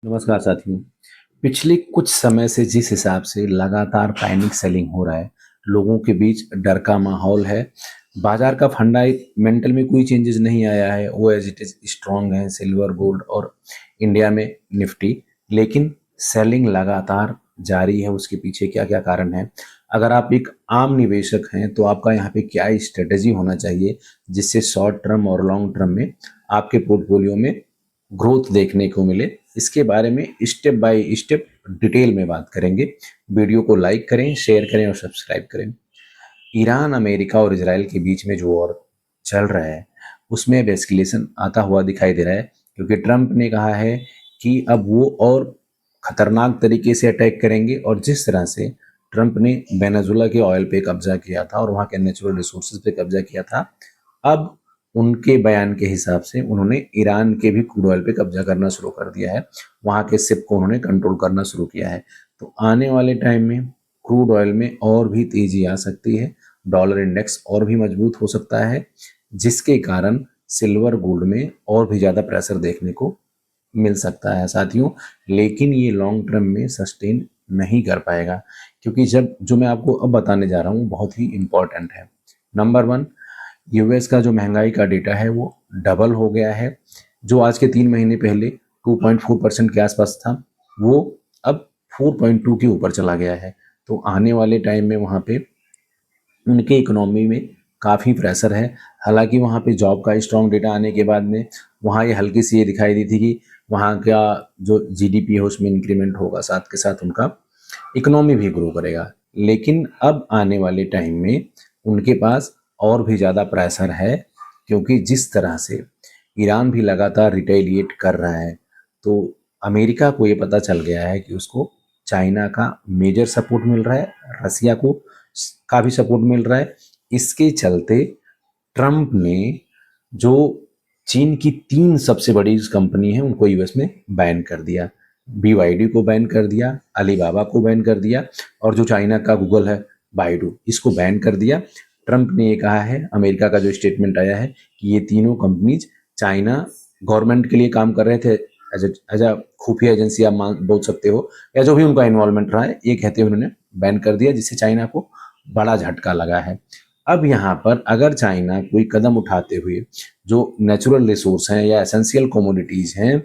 नमस्कार साथियों। पिछले कुछ समय से जिस हिसाब से लगातार पैनिक सेलिंग हो रहा है, लोगों के बीच डर का माहौल है। बाजार का फंडामेंटल में कोई चेंजेस नहीं आया है, वो एज इट इज स्ट्रांग है, सिल्वर, गोल्ड और इंडिया में निफ्टी। लेकिन सेलिंग लगातार जारी है। उसके पीछे क्या क्या कारण है? अगर आप एक आम निवेशक हैं तो आपका यहाँ पे क्या स्ट्रेटेजी होना चाहिए जिससे शॉर्ट टर्म और लॉन्ग टर्म में आपके पोर्टफोलियो में ग्रोथ देखने को मिले? इसके बारे में स्टेप बाय स्टेप डिटेल में बात करेंगे। वीडियो को लाइक करें, शेयर करें और सब्सक्राइब करें। ईरान, अमेरिका और इसराइल के बीच में जो वॉर चल रहा है उसमें अब एस्केलेशन आता हुआ दिखाई दे रहा है, क्योंकि ट्रंप ने कहा है कि अब वो और खतरनाक तरीके से अटैक करेंगे। और जिस तरह से ट्रंप ने वेनेजुला के ऑयल पे कब्जा किया था और वहाँ के नेचुरल रिसोर्सेज पे कब्जा किया था, अब उनके बयान के हिसाब से उन्होंने ईरान के भी क्रूड ऑयल पे कब्जा करना शुरू कर दिया है। वहाँ के शिप को उन्होंने कंट्रोल करना शुरू किया है। तो आने वाले टाइम में क्रूड ऑयल में और भी तेजी आ सकती है, डॉलर इंडेक्स और भी मजबूत हो सकता है, जिसके कारण सिल्वर, गोल्ड में और भी ज़्यादा प्रेशर देखने को मिल सकता है साथियों। लेकिन ये लॉन्ग टर्म में सस्टेन नहीं कर पाएगा, क्योंकि जब जो मैं आपको अब बताने जा रहा हूँ बहुत ही इम्पॉर्टेंट है। नंबर वन, यूएस का जो महंगाई का डेटा है वो डबल हो गया है। जो आज के 3 महीने पहले 2.4% के आसपास था, वो अब 4.2 के ऊपर चला गया है। तो आने वाले टाइम में वहाँ पे उनके इकोनॉमी में काफ़ी प्रेशर है। हालांकि वहाँ पे जॉब का स्ट्रॉन्ग डेटा आने के बाद में वहाँ ये हल्की सी ये दिखाई दी थी कि वहाँ का जो जीडीपी है उसमें इंक्रीमेंट होगा, साथ के साथ उनका इकोनॉमी भी ग्रो करेगा। लेकिन अब आने वाले टाइम में उनके पास और भी ज़्यादा प्रेशर है, क्योंकि जिस तरह से ईरान भी लगातार रिटेलिएट कर रहा है, तो अमेरिका को ये पता चल गया है कि उसको चाइना का मेजर सपोर्ट मिल रहा है, रसिया को का भी सपोर्ट मिल रहा है। इसके चलते ट्रंप ने जो चीन की 3 सबसे बड़ी कंपनी है उनको यूएस में बैन कर दिया। बीवाईडी को बैन कर दिया, अलीबाबा को बैन कर दिया, और जो चाइना का गूगल है बाइडू, इसको बैन कर दिया। ट्रंप ने ये कहा है, अमेरिका का जो स्टेटमेंट आया है, कि ये तीनों कंपनीज चाइना गवर्नमेंट के लिए काम कर रहे थे, एज अ खुफिया एजेंसी आप मान बोल सकते हो, या जो भी उनका इन्वॉल्वमेंट रहा है, ये कहते हुए उन्होंने बैन कर दिया, जिससे चाइना को बड़ा झटका लगा है। अब यहाँ पर अगर चाइना कोई कदम उठाते हुए जो नेचुरल रिसोर्स हैं या एसेंशियल कमोडिटीज हैं,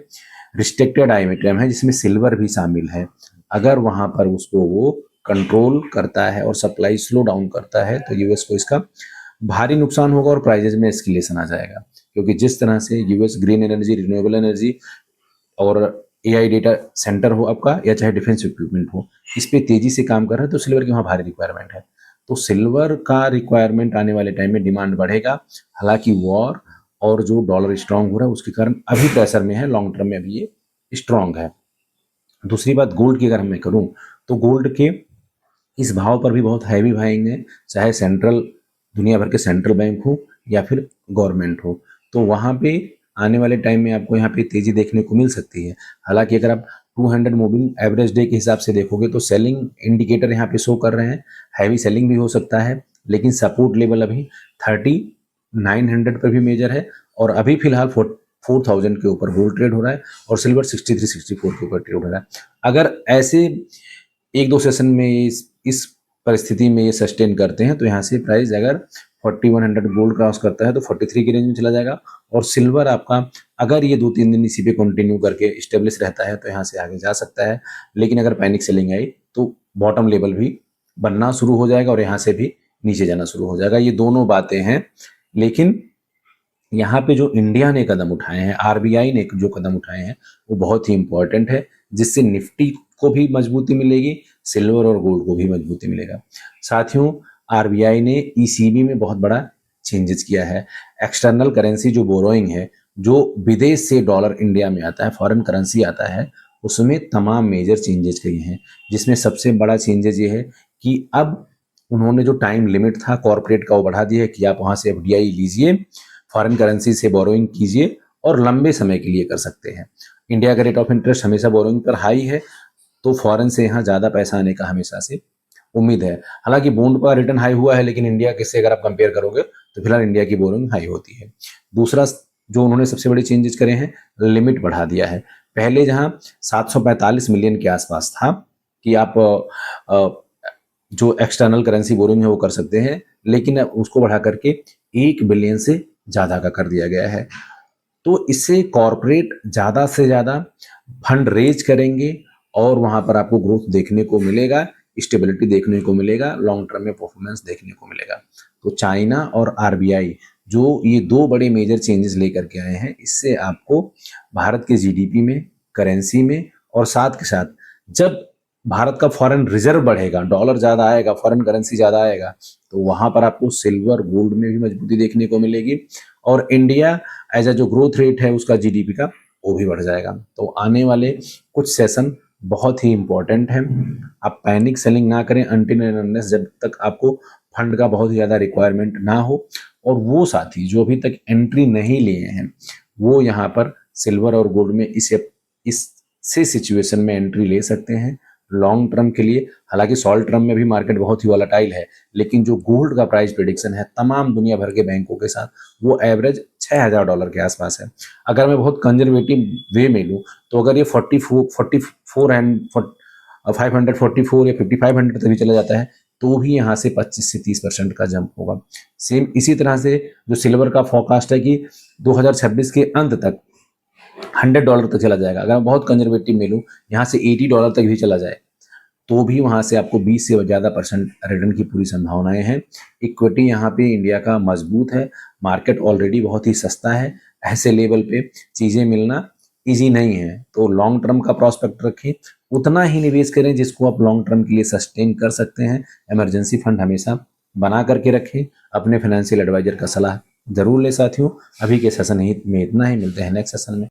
रिस्ट्रिक्टेड आइटम है जिसमें सिल्वर भी शामिल है, अगर वहाँ पर उसको वो कंट्रोल करता है और सप्लाई स्लो डाउन करता है, तो यूएस को इसका भारी नुकसान होगा और प्राइजेज में एस्केलेशन आ जाएगा। क्योंकि जिस तरह से US green energy, renewable energy और एआई डेटा सेंटर हो आपका, या चाहे डिफेंस इक्विपमेंट हो, इस पे तेजी से काम कर रहा है, तो सिल्वर की वहाँ भारी रिक्वायरमेंट है। तो सिल्वर का रिक्वायरमेंट आने वाले टाइम में डिमांड बढ़ेगा। हालांकि वॉर और जो डॉलर स्ट्रांग हो रहा है उसके कारण अभी प्रेशर में है, लॉन्ग टर्म में अभी ये स्ट्रांग है। दूसरी बात, गोल्ड की अगर मैं करूं, तो गोल्ड के इस भाव पर भी बहुत हैवी बाइंग है, चाहे सेंट्रल, दुनिया भर के सेंट्रल बैंक हो या फिर गवर्नमेंट हो। तो वहाँ पे आने वाले टाइम में आपको यहाँ पे तेजी देखने को मिल सकती है। हालांकि अगर आप 200 मूविंग एवरेज डे के हिसाब से देखोगे तो सेलिंग इंडिकेटर यहाँ पे शो कर रहे हैं, हैवी सेलिंग भी हो सकता है। लेकिन सपोर्ट लेवल अभी 3900 पर भी मेजर है, और अभी फिलहाल 4000 के ऊपर गोल्ड ट्रेड हो रहा है, और सिल्वर 63-64 के ऊपर ट्रेड हो रहा है। अगर ऐसे एक दो सेशन में इस परिस्थिति में ये सस्टेन करते हैं, तो यहाँ से प्राइस अगर 4100 गोल्ड क्रॉस करता है तो 43 की रेंज में चला जाएगा। और सिल्वर आपका अगर ये 2-3 दिन इसी पे कंटिन्यू करके स्टेब्लिश रहता है तो यहाँ से आगे जा सकता है। लेकिन अगर पैनिक सेलिंग आई तो बॉटम लेवल भी बनना शुरू हो जाएगा और यहाँ से भी नीचे जाना शुरू हो जाएगा। ये दोनों बातें हैं। लेकिन यहाँ पे जो इंडिया ने कदम उठाए हैं, आरबीआई ने जो कदम उठाए हैं, वो बहुत ही इंपॉर्टेंट है, जिससे निफ्टी को भी मजबूती मिलेगी, सिल्वर और गोल्ड को भी मजबूती मिलेगा। साथियों, आरबीआई ने ईसीबी में बहुत बड़ा चेंजेस किया है। एक्सटर्नल करेंसी जो बोरोइंग है, जो विदेश से डॉलर इंडिया में आता है, फॉरेन करेंसी आता है, उसमें तमाम मेजर चेंजेस किए हैं। जिसमें सबसे बड़ा चेंजेस ये है कि अब उन्होंने जो टाइम लिमिट था कॉर्पोरेट का वो बढ़ा दिया है कि आप वहाँ से एफडीआई लीजिए, फॉरेन करेंसी से बोरोइंग कीजिए और लंबे समय के लिए कर सकते हैं। इंडिया का रेट ऑफ इंटरेस्ट हमेशा बोरोइंग पर हाई है, तो फॉरेन से यहाँ ज़्यादा पैसा आने का हमेशा से उम्मीद है। हालांकि बॉन्ड का रिटर्न हाई हुआ है, लेकिन इंडिया के से अगर आप कंपेयर करोगे तो फिलहाल इंडिया की बोरोइंग हाई होती है। दूसरा जो उन्होंने सबसे बड़े चेंजेस करे हैं, लिमिट बढ़ा दिया है। पहले जहां 745 मिलियन के आसपास था कि आप जो एक्सटर्नल करेंसी बोरिंग है वो कर सकते हैं, लेकिन अब उसको बढ़ा करके 1 बिलियन से ज़्यादा का कर दिया गया है। तो इससे कॉरपोरेट ज़्यादा से ज़्यादा फंड रेज करेंगे और वहाँ पर आपको ग्रोथ देखने को मिलेगा, स्टेबिलिटी देखने को मिलेगा, लॉन्ग टर्म में परफॉर्मेंस देखने को मिलेगा। तो चाइना और आरबीआई जो ये 2 बड़े मेजर चेंजेस लेकर के आए हैं, इससे आपको भारत के जीडीपी में, करेंसी में और साथ के साथ जब भारत का फॉरेन रिजर्व बढ़ेगा, डॉलर ज़्यादा आएगा, फॉरेन करेंसी ज़्यादा आएगा, तो वहाँ पर आपको सिल्वर, गोल्ड में भी मजबूती देखने को मिलेगी और इंडिया एज अ जो ग्रोथ रेट है उसका जीडीपी का वो भी बढ़ जाएगा। तो आने वाले कुछ सेशन बहुत ही इंपॉर्टेंट है। आप पैनिक सेलिंग ना करें अनटिल एंड अनलेस जब तक आपको फंड का बहुत ज़्यादा रिक्वायरमेंट ना हो, और वो साथी जो अभी तक एंट्री नहीं लिए हैं वो यहाँ पर सिल्वर और गोल्ड में इससे सिचुएशन में एंट्री ले सकते हैं लॉन्ग टर्म के लिए। हालांकि शॉर्ट टर्म में भी मार्केट बहुत ही वॉलेटाइल है, लेकिन जो गोल्ड का प्राइस प्रेडिक्शन है तमाम दुनिया भर के बैंकों के साथ वो एवरेज $6,000 के आसपास है। अगर मैं बहुत कंजर्वेटिव वे में लूँ तो अगर ये 44 एंड 544 या 5500 तक भी चला जाता है तो भी यहाँ से 25 से 30% का जंप होगा। सेम इसी तरह से जो सिल्वर का फोरकास्ट है कि 2026 के अंत तक $100 तक चला जाएगा। अगर मैं बहुत कंजर्वेटिव में लूँ, यहाँ से $80 तक भी चला जाए तो भी वहाँ से आपको 20 से ज़्यादा परसेंट रिटर्न की पूरी संभावनाएं हैं। इक्विटी यहाँ पे इंडिया का मजबूत है, मार्केट ऑलरेडी बहुत ही सस्ता है, ऐसे लेवल पे चीज़ें मिलना इजी नहीं है। तो लॉन्ग टर्म का प्रॉस्पेक्ट रखें, उतना ही निवेश करें जिसको आप लॉन्ग टर्म के लिए सस्टेन कर सकते हैं। इमरजेंसी फंड हमेशा बना करके रखें। अपने फाइनेंशियल एडवाइजर का सलाह जरूर ले साथियों। अभी के सेशन में इतना ही, मिलते हैं नेक्स्ट सेशन में।